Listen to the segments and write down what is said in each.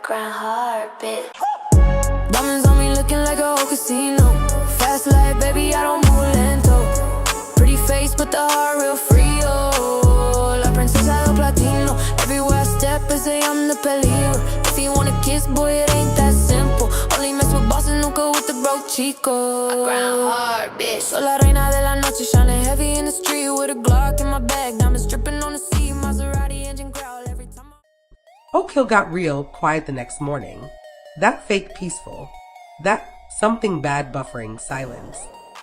grind hard, bitch. Diamonds on me looking like a whole casino. Fast life, baby, I don't move lento. Pretty face, but the heart real free, oh. La princesa del platino. Everywhere I step, I say I'm the peligro. If you want a kiss, boy, it ain't that simple. Only mess with bosses, nunca with the broke chico. I grind hard, bitch. Soy la reina de la noche, shining heavy in the street with a Glock in my bag. Diamonds dripping on the sea, Maserati engine growl every time Oak Hill got real quiet the next morning. That fake peaceful. That something bad buffering silence.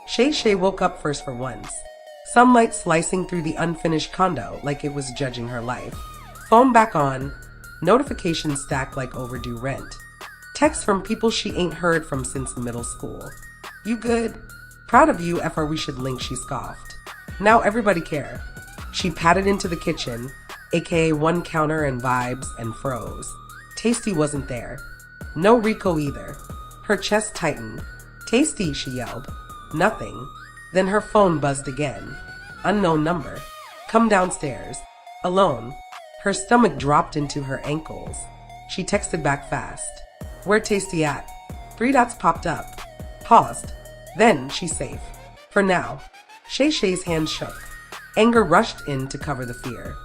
Shay Shay woke up first for once. Sunlight slicing through the unfinished condo like it was judging her life. Phone back on. Notifications stacked like overdue rent. Texts from people she ain't heard from since middle school. You good? Proud of you, FR we should link, she scoffed. Now everybody care. She padded into the kitchen, aka one counter and vibes, and froze. Tasty wasn't there. No Rico either. Her chest tightened. Tasty, she yelled. Nothing. Then her phone buzzed again. Unknown number. Come downstairs. Alone. Her stomach dropped into her ankles. She texted back fast. Where Tasty at? 3 dots popped up. Paused. Then she's safe. For now. Shay Shay's hand shook. Anger rushed in to cover the fear.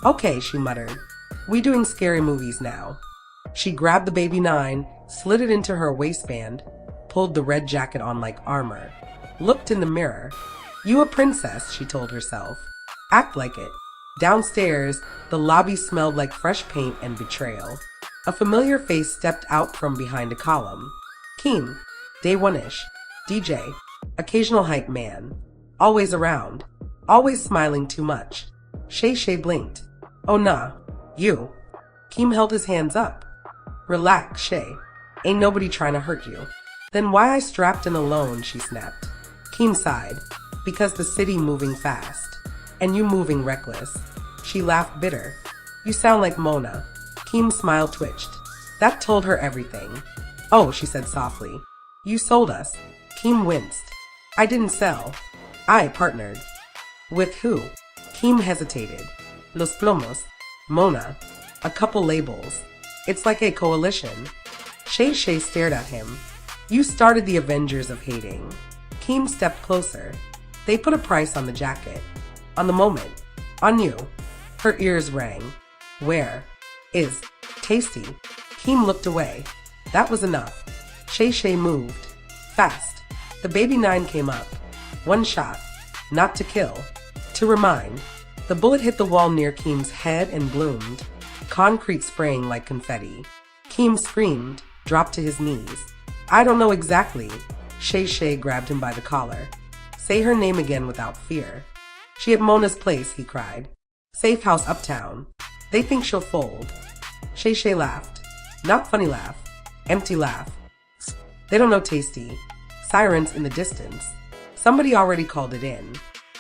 Okay, she muttered. We doing scary movies now. She grabbed the baby 9, slid it into her waistband, pulled the red jacket on like armor, looked in the mirror. You a princess, she told herself. Act like it. Downstairs, the lobby smelled like fresh paint and betrayal. A familiar face stepped out from behind a column. Keem, day one-ish, DJ, occasional hype man, always around, always smiling too much. Shay Shay blinked. Oh nah, you. Keem held his hands up. Relax, Shay. Ain't nobody trying to hurt you. Then why I strapped in alone, she snapped. Keem sighed. Because the city moving fast. And you moving reckless. She laughed bitter. You sound like Mona. Keem's smile twitched. That told her everything. Oh, she said softly. You sold us. Keem winced. I didn't sell. I partnered. With who? Keem hesitated. Los Plomos. Mona. A couple labels. It's like a coalition. Shay Shay stared at him. You started the Avengers of hating. Keem stepped closer. They put a price on the jacket. On the moment. On you. Her ears rang. Where? Is. Tasty. Keem looked away. That was enough. Shay Shay moved. Fast. The baby 9 came up. One shot. Not to kill. To remind. The bullet hit the wall near Keem's head and bloomed. Concrete spraying like confetti. Keem screamed, dropped to his knees. I don't know exactly. Shay Shay grabbed him by the collar. Say her name again without fear. She at Mona's place, he cried. Safe house uptown. They think she'll fold. Shay Shay laughed. Not funny laugh. Empty laugh. They don't know Tasty. Sirens in the distance. Somebody already called it in.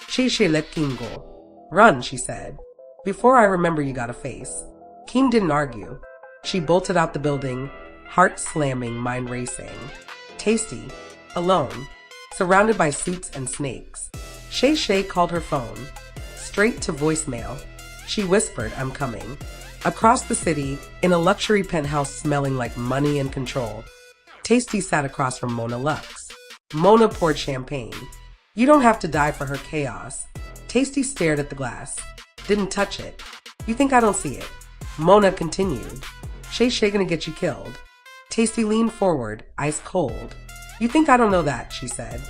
Shay Shay let Keem go. Run, she said. Before I remember you got a face. Keem didn't argue. She bolted out the building, heart slamming, mind racing. Tasty, alone, surrounded by suits and snakes. Shay Shay called her phone. Straight to voicemail. She whispered, I'm coming. Across the city, in a luxury penthouse smelling like money and control, Tasty sat across from Mona Lux. Mona poured champagne. You don't have to die for her chaos. Tasty stared at the glass. Didn't touch it. You think I don't see it? Mona continued. Shay Shay gonna get you killed. Tasty leaned forward, ice cold. You think I don't know that, she said.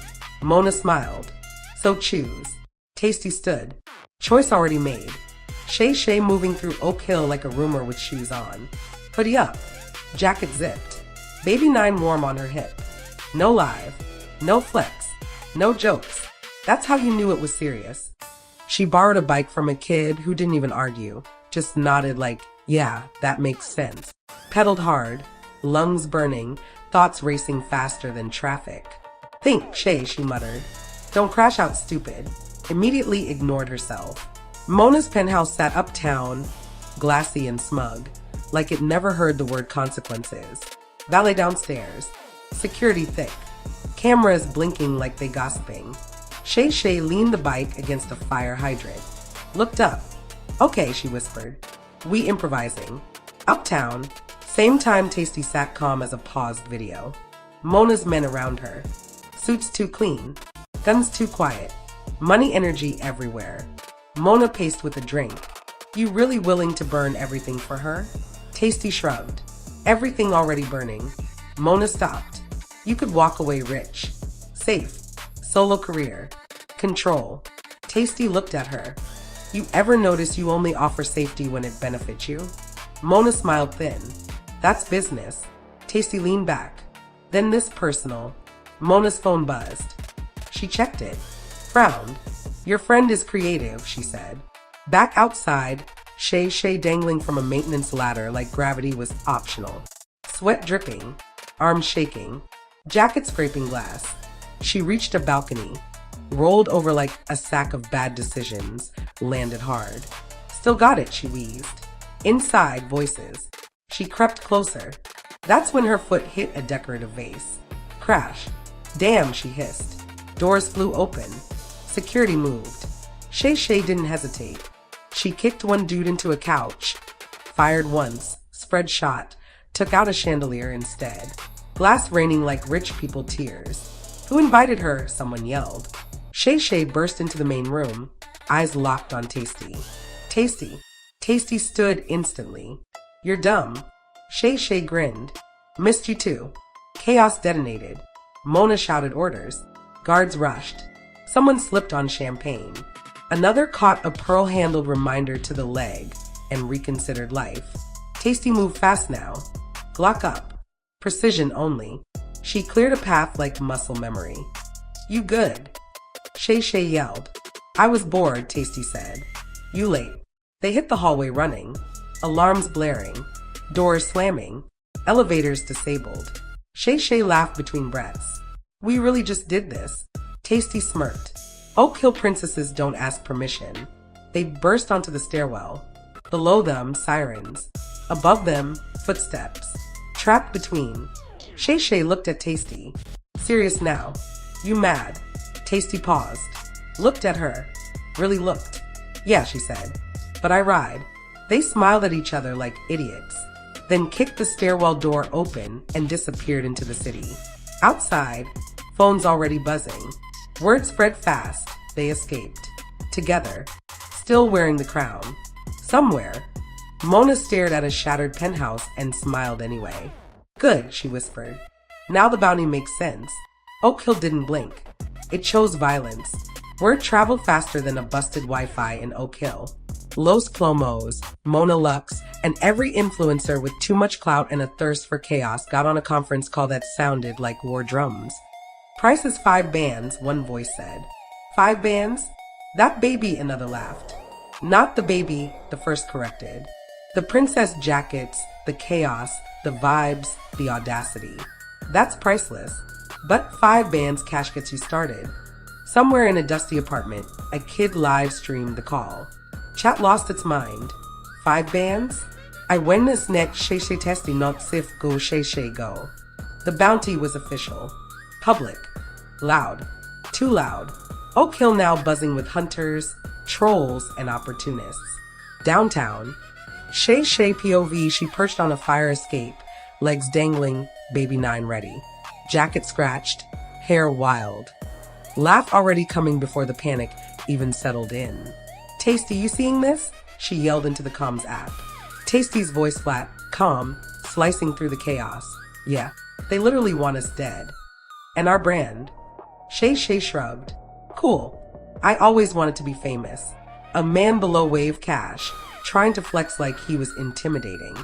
Mona smiled. So choose. Tasty stood. Choice already made. Shay Shay moving through Oak Hill like a rumor with shoes on. Hoodie up. Jacket zipped. Baby 9 warm on her hip. No live. No flex. No jokes. That's how you knew it was serious. She borrowed a bike from a kid who didn't even argue. Just nodded like, yeah, that makes sense. Pedaled hard, lungs burning, thoughts racing faster than traffic. Think, Shay, she muttered. Don't crash out, stupid. Immediately ignored herself. Mona's penthouse sat uptown, glassy and smug, like it never heard the word consequences. Valet downstairs. Security thick. Cameras blinking like they gossiping. Shay Shay leaned the bike against a fire hydrant. Looked up. Okay, she whispered. We improvising. Uptown. Same time, Tasty sat calm as a paused video. Mona's men around her. Suits too clean. Guns too quiet. Money energy everywhere. Mona paced with a drink. You really willing to burn everything for her? Tasty shrugged. Everything already burning. Mona stopped. You could walk away rich. Safe. Solo career. Control. Tasty looked at her. You ever notice you only offer safety when it benefits you? Mona smiled thin. That's business. Tasty leaned back. Then this personal. Mona's phone buzzed. She checked it. Frowned. Your friend is creative, she said. Back outside, Shay Shay dangling from a maintenance ladder like gravity was optional. Sweat dripping. Arms shaking. Jacket scraping glass. She reached a balcony. Rolled over like a sack of bad decisions. Landed hard. Still got it, she wheezed. Inside, voices. She crept closer. That's when her foot hit a decorative vase. Crash. Damn, she hissed. Doors flew open. Security moved. Shay Shay didn't hesitate. She kicked one dude into a couch. Fired once. Spread shot. Took out a chandelier instead. Glass raining like rich people tears. Who invited her? Someone yelled. Shay Shay burst into the main room. Eyes locked on Tasty. Tasty. Tasty stood instantly. You're dumb. Shay Shay grinned. Missed you too. Chaos detonated. Mona shouted orders. Guards rushed. Someone slipped on champagne. Another caught a pearl-handled reminder to the leg and reconsidered life. Tasty moved fast now. Glock up. Precision only. She cleared a path like muscle memory. You good? Shay Shay yelled. I was bored, Tasty said. You late. They hit the hallway running. Alarms blaring. Doors slamming. Elevators disabled. Shay Shay laughed between breaths. We really just did this. Tasty smirked. Oak Hill princesses don't ask permission. They burst onto the stairwell. Below them, sirens. Above them, footsteps. Trapped between. Shay Shay looked at Tasty. Serious now. You mad? Tasty paused. Looked at her. Really looked. Yeah, she said. But I ride. They smiled at each other like idiots. Then kicked the stairwell door open and disappeared into the city. Outside, phones already buzzing. Word spread fast. They escaped. Together. Still wearing the crown. Somewhere. Mona stared at a shattered penthouse and smiled anyway. Good, she whispered. Now the bounty makes sense. Oak Hill didn't blink. It chose violence. Word traveled faster than a busted Wi-Fi in Oak Hill. Los Plomos, Mona Lux, and every influencer with too much clout and a thirst for chaos got on a conference call that sounded like war drums. Price is 5 bands, one voice said. 5 bands? That baby, another laughed. Not the baby, the first corrected. The princess jackets, the chaos, the vibes, the audacity. That's priceless. But 5 bands cash gets you started. Somewhere in a dusty apartment, a kid live streamed the call. Chat lost its mind. 5 bands? I witnessed net Shay Shay testy not sif go Shay Shay go. The bounty was official. Public. Loud. Too loud. Oak Hill now buzzing with hunters, trolls, and opportunists. Downtown. Shay Shay POV, she perched on a fire escape, legs dangling, baby 9 ready. Jacket scratched, hair wild. Laugh already coming before the panic even settled in. Tasty, you seeing this? She yelled into the comms app. Tasty's voice flat, calm, slicing through the chaos. Yeah, they literally want us dead. And our brand? Shay Shay shrugged. Cool. I always wanted to be famous. A man below wave cash, trying to flex like he was intimidating.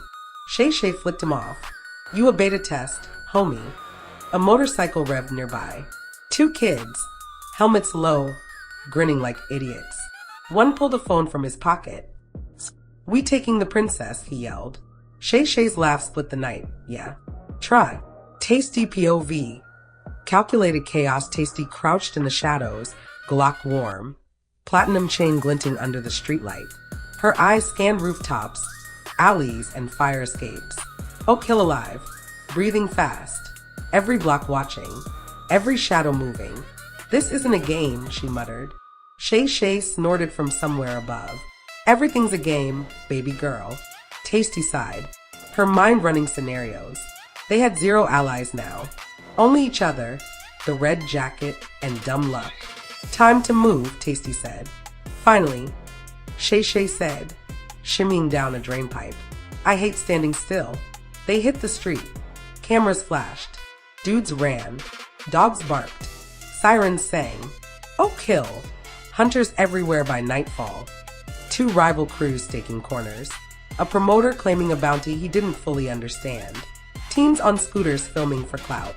Shay Shay flicked him off. You a beta test, homie. A motorcycle revved nearby. 2 kids, helmets low, grinning like idiots. One pulled a phone from his pocket. We taking the princess, he yelled. Shay Shay's laugh split the night. Yeah. Try. Tasty POV. Calculated chaos. Tasty crouched in the shadows, Glock warm. Platinum chain glinting under the streetlight. Her eyes scanned rooftops, alleys, and fire escapes. Oak Hill alive. Breathing fast. Every block watching. Every shadow moving. This isn't a game, she muttered. Shay Shay snorted from somewhere above. Everything's a game, baby girl. Tasty sighed. her mind running scenarios. They had zero allies now. Only each other, the red jacket, and dumb luck. Time to move, Tasty said. Finally, Shay Shay said, shimmying down a drainpipe. I hate standing still. They hit the street. Cameras flashed. Dudes ran. Dogs barked. Sirens sang. Oh, kill. Hunters everywhere by nightfall. Two rival crews staking corners. A promoter claiming a bounty he didn't fully understand. Teens on scooters filming for clout.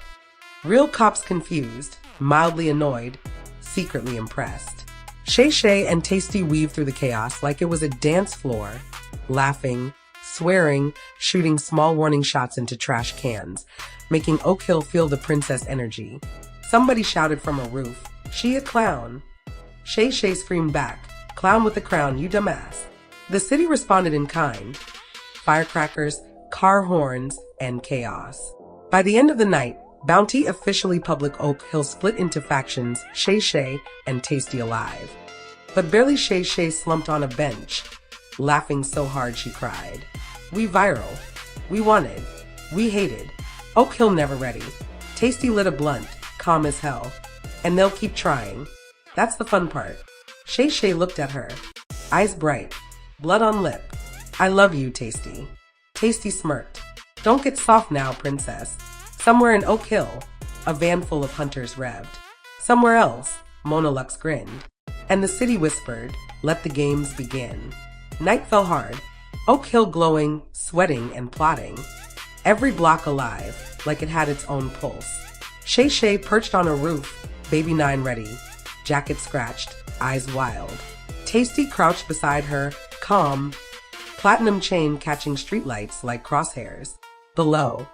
Real cops confused, mildly annoyed, secretly impressed. Shay Shay and Tasty weaved through the chaos like it was a dance floor, laughing, swearing, shooting small warning shots into trash cans, making Oak Hill feel the princess energy. Somebody shouted from a roof, "She a clown." Shay Shay screamed back, "Clown with a crown, you dumbass." The city responded in kind. Firecrackers, car horns, and chaos. By the end of the night, Bounty officially public Oak Hill split into factions, Shay Shay and Tasty alive. But barely Shay Shay slumped on a bench, laughing so hard she cried. We viral. We wanted. We hated. Oak Hill never ready. Tasty lit a blunt, calm as hell. And they'll keep trying. That's the fun part. Shay Shay looked at her. Eyes bright. Blood on lip. I love you, Tasty. Tasty smirked. Don't get soft now, princess. Somewhere in Oak Hill, a van full of hunters revved. Somewhere else, Mona Lux grinned. And the city whispered, let the games begin. Night fell hard. Oak Hill glowing, sweating, and plotting. Every block alive, like it had its own pulse. Shay Shay perched on a roof, baby 9 ready. Jacket scratched, eyes wild. Tasty crouched beside her, calm. Platinum chain catching streetlights like crosshairs. Below,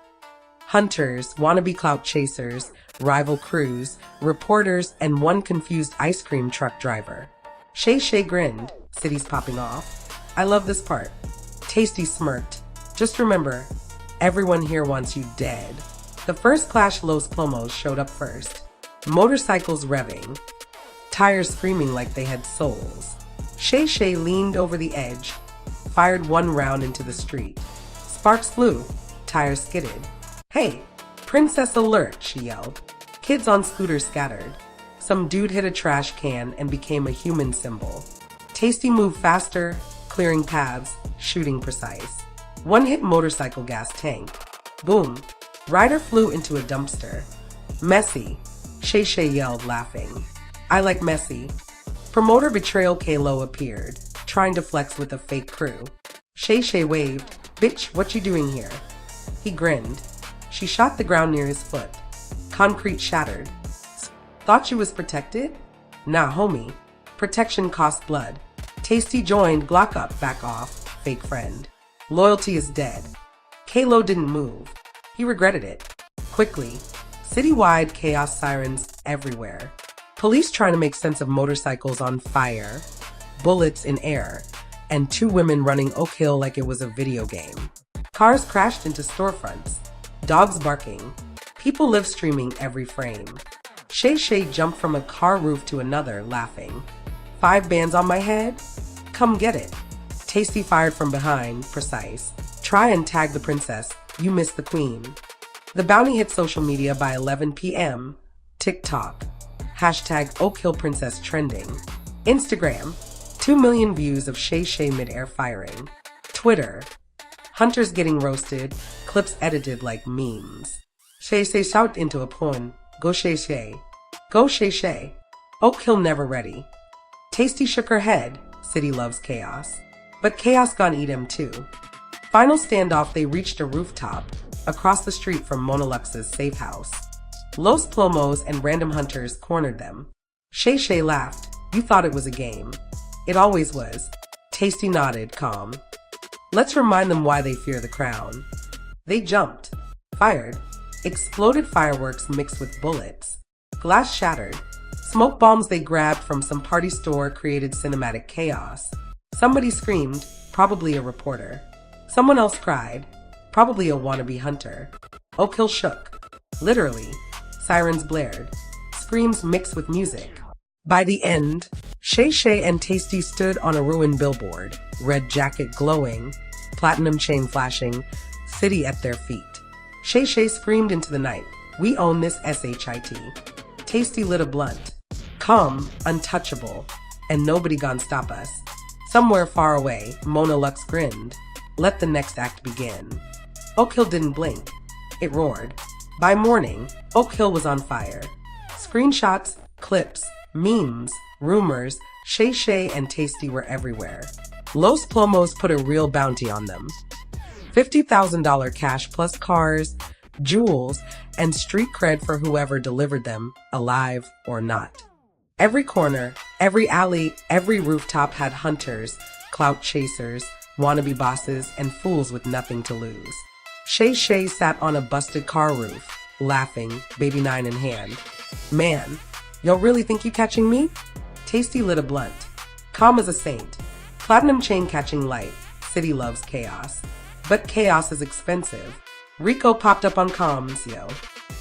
hunters, wannabe clout chasers, rival crews, reporters, and one confused ice cream truck driver. Shay Shay grinned, cities popping off. I love this part. Tasty smirked. Just remember, everyone here wants you dead. The first Clash Los Plomos showed up first. Motorcycles revving, tires screaming like they had souls. Shay Shay leaned over the edge, fired one round into the street. Sparks flew, tires skidded. Hey, princess alert, she yelled. Kids on scooters scattered. Some dude hit a trash can and became a human symbol. Tasty moved faster, clearing paths, shooting precise. One hit motorcycle gas tank. Boom. Rider flew into a dumpster. Messy, Shay Shay yelled, laughing. I like messy. Promoter Betrayal Kalo appeared, trying to flex with a fake crew. Shay Shay waved. Bitch, what you doing here? He grinned. She shot the ground near his foot. Concrete shattered. Thought you was protected? Nah, homie. Protection costs blood. Tasty joined, Glock up, back off, fake friend. Loyalty is dead. Kalo didn't move. He regretted it. Quickly. Citywide chaos, sirens everywhere. Police trying to make sense of motorcycles on fire, bullets in air, and 2 women running Oak Hill like it was a video game. Cars crashed into storefronts. Dogs barking. People live streaming every frame. Shay Shay jumped from a car roof to another, laughing. 5 bands on my head? Come get it. Tasty fired from behind, precise. Try and tag the princess. You missed the queen. The bounty hit social media by 11 p.m. TikTok. Hashtag Oak Hill Princess trending. Instagram. 2 million views of Shay Shay mid-air firing. Twitter. Hunters getting roasted, clips edited like memes. Shay Shay shout into a poem. Go Shay Shay. Go Shay Shay. Oak Hill never ready. Tasty shook her head. City loves chaos. But chaos gon' eat him too. Final standoff, they reached a rooftop, across the street from Mona Lux's safe house. Los Plomos and random hunters cornered them. Shay Shay laughed. You thought it was a game. It always was. Tasty nodded, calm. Let's remind them why they fear the crown. They jumped, fired, exploded fireworks mixed with bullets. Glass shattered. Smoke bombs they grabbed from some party store created cinematic chaos. Somebody screamed, probably a reporter. Someone else cried, probably a wannabe hunter. Oak Hill shook. Literally. Sirens blared. Screams mixed with music. By the end, Shay Shay and Tasty stood on a ruined billboard, red jacket glowing, platinum chain flashing, city at their feet. Shay Shay screamed into the night, "We own this shit." Tasty lit a blunt. Calm, untouchable, and nobody gon' stop us. Somewhere far away, Mona Lux grinned. Let the next act begin. Oak Hill didn't blink. It roared. By morning, Oak Hill was on fire. Screenshots, clips, memes, rumors, Shay Shay and Tasty were everywhere. Los Plomos put a real bounty on them. $50,000 cash plus cars, jewels, and street cred for whoever delivered them, alive or not. Every corner, every alley, every rooftop had hunters, clout chasers, wannabe bosses, and fools with nothing to lose. Shay Shay sat on a busted car roof, laughing, baby 9 in hand. Man, y'all really think you catching me? Tasty lit a blunt. Calm as a saint. Platinum chain catching light. City loves chaos. But chaos is expensive. Rico popped up on comms, yo.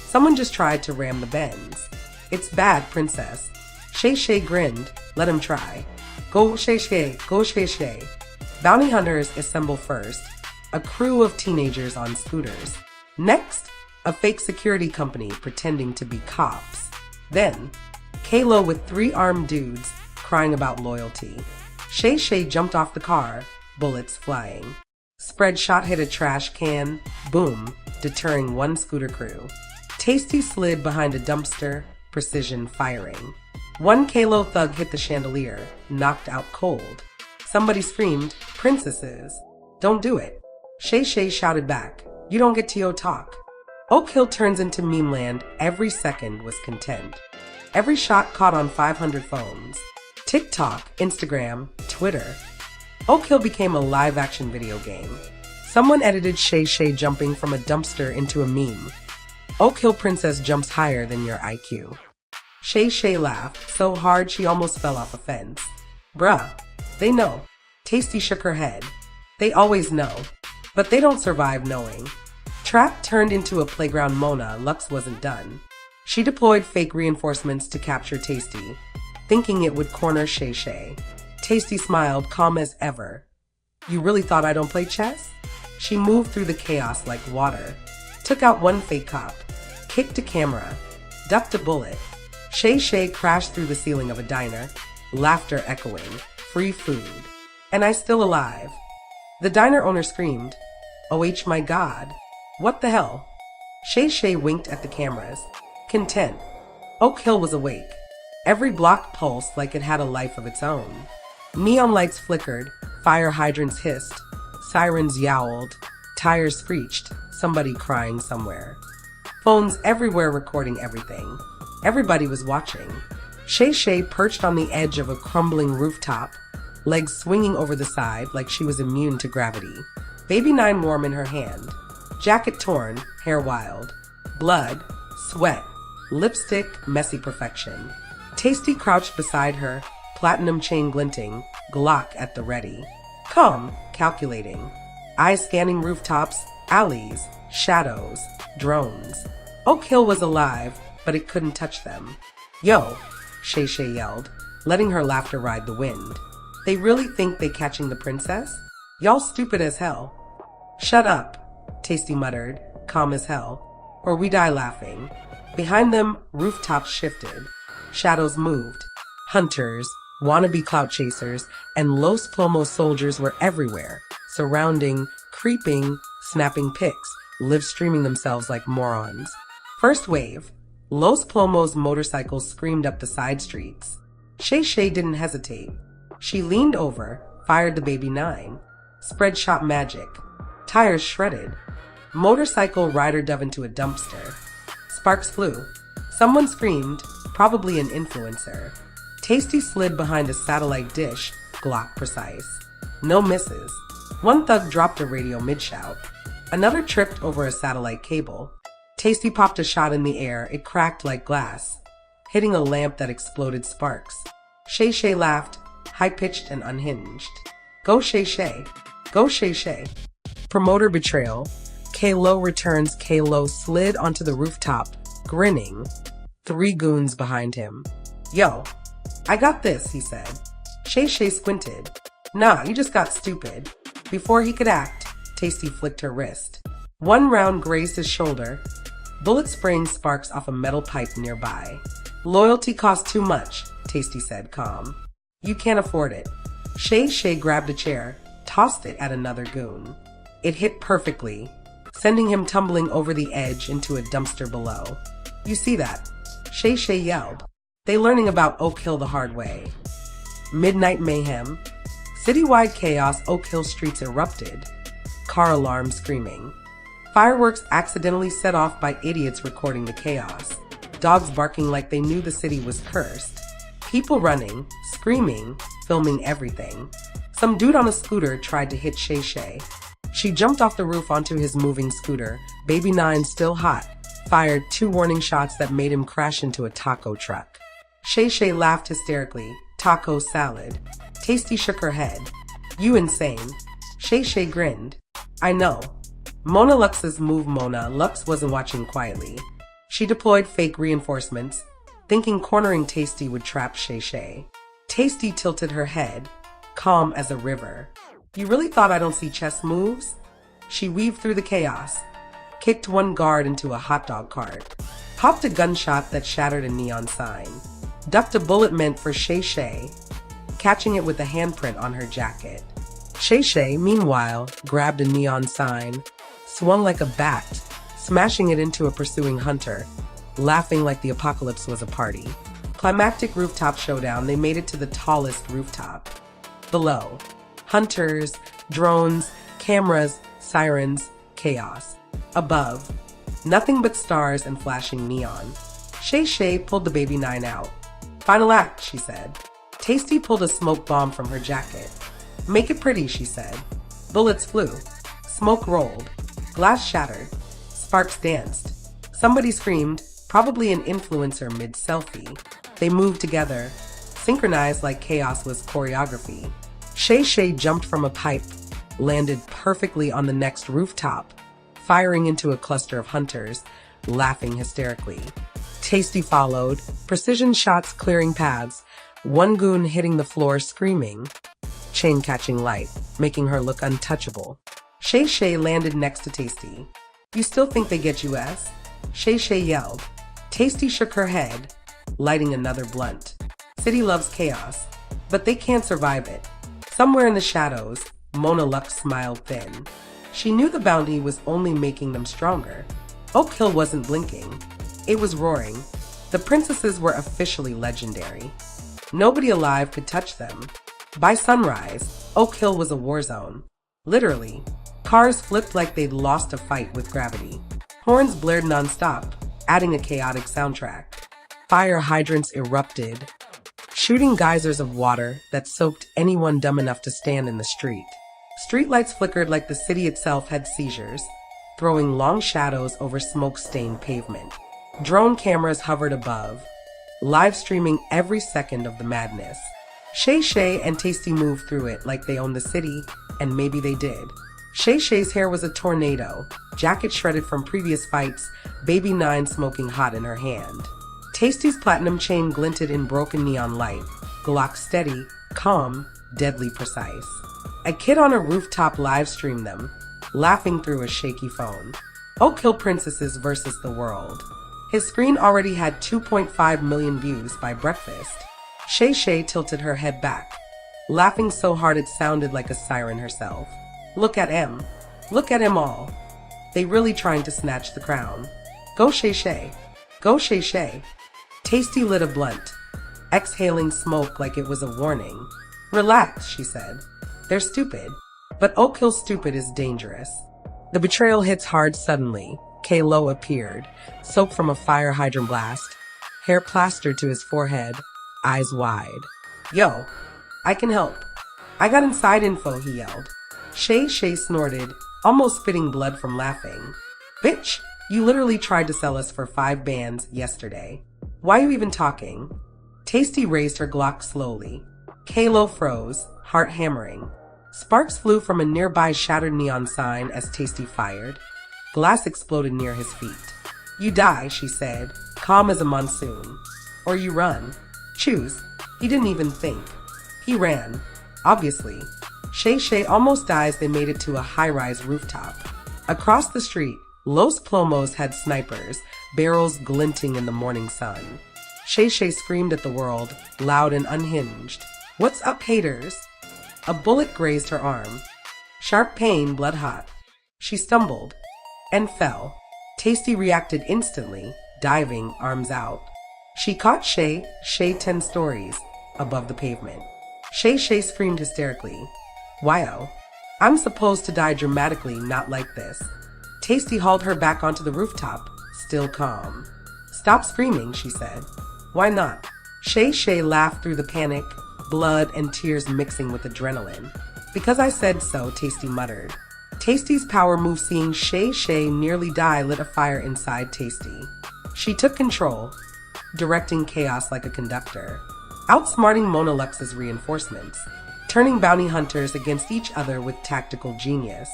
Someone just tried to ram the Benz. It's bad, princess. Shay Shay grinned. Let him try. Go Shay Shay, go Shay Shay. Bounty hunters assemble first. A crew of teenagers on scooters. Next, a fake security company pretending to be cops. Then, Kalo with 3 armed dudes crying about loyalty. Shay Shay jumped off the car, bullets flying. Spread shot hit a trash can, boom, deterring one scooter crew. Tasty slid behind a dumpster, precision firing. One Kalo thug hit the chandelier, knocked out cold. Somebody screamed, "Princesses, don't do it." Shay Shay shouted back, "You don't get to yo talk." Oak Hill turns into meme land. Every second was content. Every shot caught on 500 phones. TikTok, Instagram, Twitter. Oak Hill became a live-action video game. Someone edited Shay Shay jumping from a dumpster into a meme. Oak Hill princess jumps higher than your IQ. Shay Shay laughed so hard she almost fell off a fence. Bruh, they know. Tasty shook her head. They always know, but they don't survive knowing. Trap turned into a playground. Mona Lux wasn't done. She deployed fake reinforcements to capture Tasty, thinking it would corner Shay Shay. Tasty smiled, calm as ever. "You really thought I don't play chess?" She moved through the chaos like water. Took out one fake cop. Kicked a camera. Ducked a bullet. Shay Shay crashed through the ceiling of a diner. Laughter echoing. Free food. And I still alive. The diner owner screamed, "OH my God. What the hell?" Shay Shay winked at the cameras. Content. Oak Hill was awake. Every block pulsed like it had a life of its own. Neon lights flickered, fire hydrants hissed, sirens yowled, tires screeched, somebody crying somewhere. Phones everywhere recording everything. Everybody was watching. Shay Shay perched on the edge of a crumbling rooftop, legs swinging over the side like she was immune to gravity. Baby 9 warm in her hand. Jacket torn, hair wild. Blood, sweat, lipstick, messy perfection. Tasty crouched beside her, platinum chain glinting, Glock at the ready. Calm, calculating. Eyes scanning rooftops, alleys, shadows, drones. Oak Hill was alive, but it couldn't touch them. "Yo," Shay Shay yelled, letting her laughter ride the wind. "They really think they catching the princess? Y'all stupid as hell." "Shut up," Tasty muttered, calm as hell, "or we die laughing." Behind them, rooftops shifted. Shadows moved. Hunters, wannabe clout chasers, and Los Plomos soldiers were everywhere, surrounding, creeping, snapping pics, live streaming themselves like morons. First wave. Los Plomos motorcycles screamed up the side streets. Shay Shay didn't hesitate. She leaned over, fired the baby 9. Spread shot magic. Tires shredded. Motorcycle rider dove into a dumpster. Sparks flew. Someone screamed, probably an influencer. Tasty slid behind a satellite dish, Glock precise. No misses. One thug dropped a radio mid-shout. Another tripped over a satellite cable. Tasty popped a shot in the air. It cracked like glass, hitting a lamp that exploded sparks. Shay Shay laughed, high-pitched and unhinged. "Go Shay Shay. Go Shay Shay." Promoter betrayal. Kalo returns. Kalo slid onto the rooftop, grinning. 3 goons behind him. "Yo, I got this," he said. Shay Shay squinted. "Nah, you just got stupid." Before he could act, Tasty flicked her wrist. One round grazed his shoulder. Bullet spraying sparks off a metal pipe nearby. Loyalty costs too much, Tasty said, calm. You can't afford it. Shay Shay grabbed a chair, tossed it at another goon. It hit perfectly, sending him tumbling over the edge into a dumpster below. You see that? Shay Shay yelled. They learning about Oak Hill the hard way. Midnight mayhem. Citywide chaos. Oak Hill streets erupted. Car alarms screaming. Fireworks accidentally set off by idiots recording the chaos. Dogs barking like they knew the city was cursed. People running, screaming, filming everything. Some dude on a scooter tried to hit Shay Shay. She jumped off the roof onto his moving scooter. Baby Nine, still hot, fired 2 warning shots that made him crash into a taco truck. Shay Shay laughed hysterically. Taco salad. Tasty shook her head. You insane. Shay Shay grinned. I know. Mona Lux's move. Mona Lux wasn't watching quietly. She deployed fake reinforcements, thinking cornering Tasty would trap Shay Shay. Tasty tilted her head, calm as a river. You really thought I don't see chess moves? She weaved through the chaos, kicked one guard into a hot dog cart, popped a gunshot that shattered a neon sign, ducked a bullet meant for Shay Shay, catching it with a handprint on her jacket. Shay Shay, meanwhile, grabbed a neon sign, swung like a bat, smashing it into a pursuing hunter, laughing like the apocalypse was a party. Climactic rooftop showdown. They made it to the tallest rooftop. Below, hunters, drones, cameras, sirens, chaos. Above, nothing but stars and flashing neon. Shay Shay pulled the Baby Nine out. Final act, she said. Tasty pulled a smoke bomb from her jacket. Make it pretty, she said. Bullets flew. Smoke rolled. Glass shattered. Sparks danced. Somebody screamed, probably an influencer mid-selfie. They moved together, synchronized like chaos was choreography. Shay Shay jumped from a pipe, landed perfectly on the next rooftop, firing into a cluster of hunters, laughing hysterically. Tasty followed, precision shots clearing paths, one goon hitting the floor screaming, chain catching light, making her look untouchable. Shay Shay landed next to Tasty. You still think they get US? Shay Shay yelled. Tasty shook her head, lighting another blunt. City loves chaos, but they can't survive it. Somewhere in the shadows, Mona Lux smiled thin. She knew the bounty was only making them stronger. Oak Hill wasn't blinking. It was roaring. The princesses were officially legendary. Nobody alive could touch them. By sunrise, Oak Hill was a war zone. Literally, cars flipped like they'd lost a fight with gravity. Horns blared nonstop, adding a chaotic soundtrack. Fire hydrants erupted, shooting geysers of water that soaked anyone dumb enough to stand in the street. Streetlights flickered like the city itself had seizures, throwing long shadows over smoke-stained pavement. Drone cameras hovered above, live streaming every second of the madness. Shay Shay and Tasty moved through it like they owned the city, and maybe they did. Shay Shay's hair was a tornado, jacket shredded from previous fights, Baby Nine smoking hot in her hand. Tasty's platinum chain glinted in broken neon light, Glock steady, calm, deadly precise. A kid on a rooftop live streamed them, laughing through a shaky phone. Oak Hill Princesses versus the world. His screen already had 2.5 million views by breakfast. Shay Shay tilted her head back, laughing so hard it sounded like a siren herself. Look at him. Look at him all. They really trying to snatch the crown. Go Shay Shay. Go Shay Shay. Tasty lit a blunt, exhaling smoke like it was a warning. Relax, she said. They're stupid. But Oak Hill stupid is dangerous. The betrayal hits hard suddenly. K-Lo appeared, soaked from a fire hydrant blast, hair plastered to his forehead, eyes wide. Yo, I can help. I got inside info, he yelled. Shay Shay snorted, almost spitting blood from laughing. Bitch, you literally tried to sell us for 5 bands yesterday. Why are you even talking? Tasty raised her Glock slowly. K-Lo froze, heart hammering. Sparks flew from a nearby shattered neon sign as Tasty fired. Glass exploded near his feet. You die, she said, calm as a monsoon. Or you run. Choose. He didn't even think. He ran. Obviously. Shay Shay almost dies. They made it to a high-rise rooftop. Across the street, Los Plomos had snipers, barrels glinting in the morning sun. Shay Shay screamed at the world, loud and unhinged. "What's up, haters?" A bullet grazed her arm. Sharp pain, blood hot. She stumbled and fell. Tasty reacted instantly, diving, arms out. She caught Shay 10 stories above the pavement. Shay Shay screamed hysterically. "Wow, I'm supposed to die dramatically, not like this." Tasty hauled her back onto the rooftop, still calm. "Stop screaming," she said. "Why not?" Shay Shay laughed through the panic, blood and tears mixing with adrenaline. "Because I said so," Tasty muttered. Tasty's power move seeing Shay Shay nearly die lit a fire inside Tasty. She took control, directing chaos like a conductor, outsmarting Mona Lux's reinforcements, turning bounty hunters against each other with tactical genius.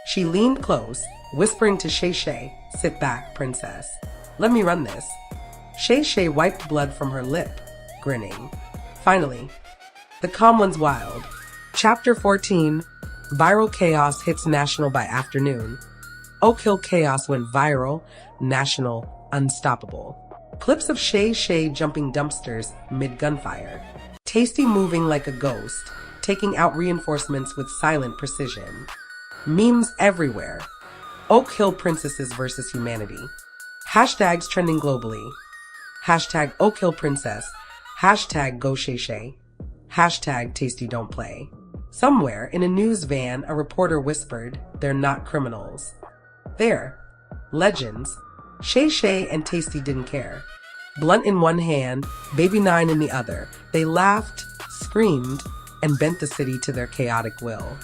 She leaned close, whispering to Shay Shay, "Sit back, princess. Let me run this." Shay Shay wiped blood from her lip, grinning. Finally, the calm one's wild. Chapter 14. Viral chaos hits national by afternoon. Oak Hill chaos went viral, national, unstoppable. Clips of Shay Shay jumping dumpsters mid-gunfire. Tasty moving like a ghost, taking out reinforcements with silent precision. Memes everywhere. Oak Hill princesses versus humanity. Hashtags trending globally. Hashtag Oak Hill princess. Hashtag Go Shay Shay. Hashtag Tasty don't play. Somewhere in a news van, a reporter whispered, "They're not criminals. They're legends." Shay Shay and Tasty didn't care. Blunt in one hand, Baby 9 in the other, they laughed, screamed, and bent the city to their chaotic will.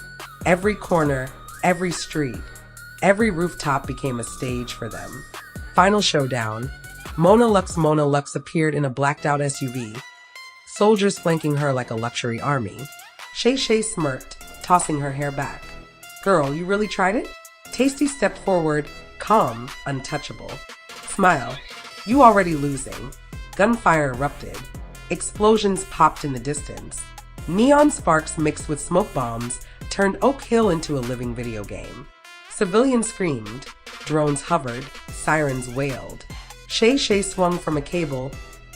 Every corner, every street, every rooftop became a stage for them. Final showdown. Mona Lux appeared in a blacked-out SUV, soldiers flanking her like a luxury army. Shay Shay smirked, tossing her hair back. "Girl, you really tried it?" Tasty stepped forward, calm, untouchable. "Smile. You already losing." Gunfire erupted. Explosions popped in the distance. Neon sparks mixed with smoke bombs turned Oak Hill into a living video game. Civilians screamed. Drones hovered. Sirens wailed. Shay Shay swung from a cable,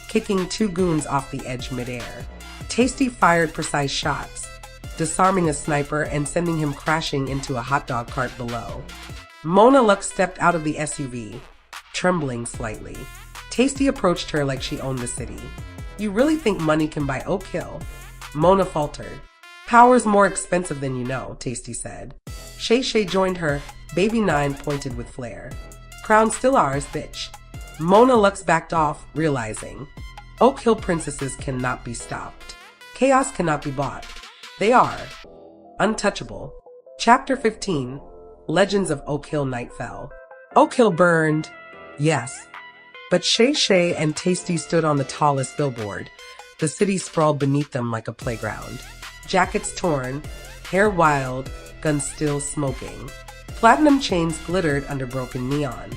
kicking 2 goons off the edge midair. Tasty fired precise shots, disarming a sniper and sending him crashing into a hot dog cart below. Mona Lux stepped out of the SUV, trembling slightly. Tasty approached her like she owned the city. "You really think money can buy Oak Hill?" Mona faltered. "Power's more expensive than you know," Tasty said. Shay Shay joined her, Baby 9 pointed with flair. "Crown's still ours, bitch." Mona Lux backed off, realizing Oak Hill princesses cannot be stopped. Chaos cannot be bought. They are untouchable. Chapter 15. Legends of Oak Hill Night Fell. Oak Hill burned, yes, but Shay Shay and Tasty stood on the tallest billboard. The city sprawled beneath them like a playground. Jackets torn, hair wild, guns still smoking. Platinum chains glittered under broken neon.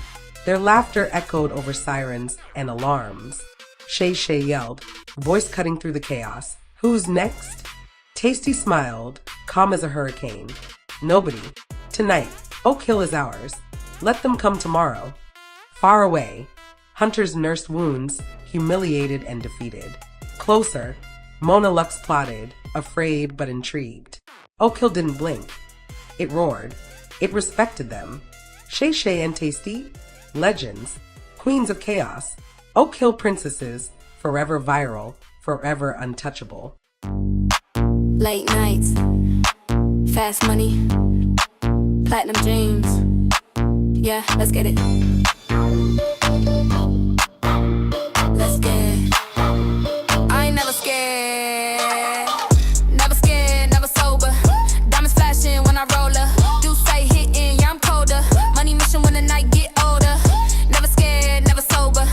Their laughter echoed over sirens and alarms. Shay Shay yelled, voice cutting through the chaos. "Who's next?" Tasty smiled, calm as a hurricane. "Nobody. Tonight, Oak Hill is ours. Let them come tomorrow." Far away, hunters nursed wounds, humiliated and defeated. Closer, Mona Lux plotted, afraid but intrigued. Oak Hill didn't blink. It roared. It respected them. Shay Shay and Tasty, legends, queens of chaos. Oak Hill princesses, forever viral, forever untouchable. Late nights, fast money, platinum jeans. Yeah, let's get it. Let's get it. I ain't never scared. Never scared, never sober. Diamonds flashing when I roll up. Do say hitting, yeah, I'm colder. Money mission when the night get older. Never scared, never sober.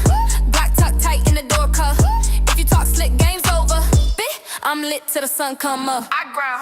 Glock tucked tight in the door cuff. If you talk slick, game's over. Bitch, I'm lit till the sun come up. I grind